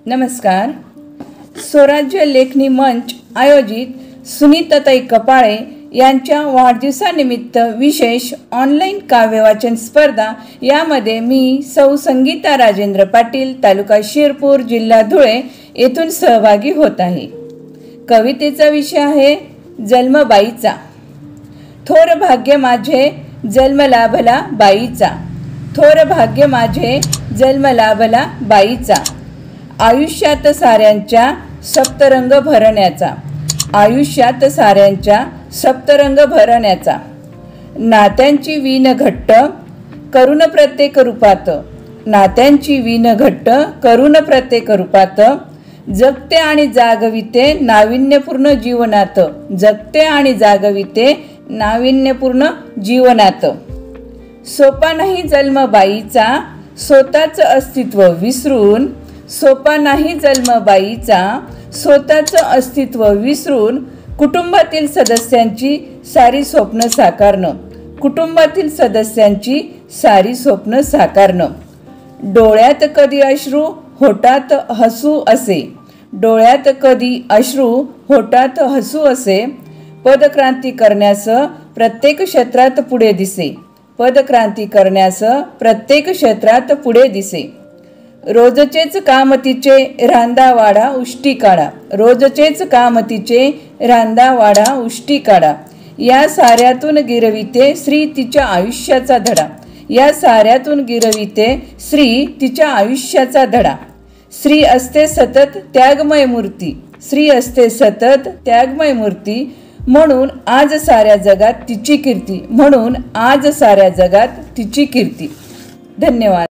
नमस्कार. स्वराज्य लेखनी मंच आयोजित सुनीताताई कपाळे यांच्या वाढदिवसानिमित्त विशेष ऑनलाईन काव्यवाचन स्पर्धा यामध्ये मी सौ संगीता राजेंद्र पाटील, तालुका शिरपूर, जिल्हा धुळे येथून सहभागी होत आहे. कवितेचा विषय आहे जन्मबाईचा. थोर भाग्य माझे जन्म लाभला बाईचा, थोर भाग्य माझे जन्म लाभला बाईचा. आयुष्यात साऱ्यांच्या सप्तरंग भरण्याचा, आयुष्यात साऱ्यांच्या सप्तरंग भरण्याचा. नात्यांची वीण घट्ट करून प्रत्येक रूपात, नात्यांची वीण घट्ट करून प्रत्येक रूपात. जगते आणि जागविते नाविन्यपूर्ण जीवनात, जगते आणि जागविते नाविन्यपूर्ण जीवनात. सोपा नाही जन्म बाईचा स्वतःचं अस्तित्व विसरून, सोपा नाही जन्म बाईचा स्वतःचं अस्तित्व विसरून. कुटुंबातील सदस्यांची सारी स्वप्न साकारणं, कुटुंबातील सदस्यांची सारी स्वप्न साकारणं. डोळ्यात कधी अश्रू होटात हसू असे, डोळ्यात कधी अश्रू होटात हसू असे. पदक्रांती करण्यास प्रत्येक क्षेत्रात पुढे दिसे, पदक्रांती करण्यास प्रत्येक क्षेत्रात पुढे दिसे. रोजचेच काम तिचे रांदा वाडा उष्टी काढा, रोजचेच काम तिचे रांदा वाडा उष्टी काढा. या साऱ्यातून गिरविते श्री तिच्या आयुष्याचा धडा, या साऱ्यातून गिरविते श्री तिच्या आयुष्याचा धडा. श्री असते सतत त्यागमय मूर्ती, श्री असते सतत त्यागमय मूर्ती. म्हणून आज साऱ्या जगात तिची कीर्ती, म्हणून आज साऱ्या जगात तिची कीर्ती. धन्यवाद.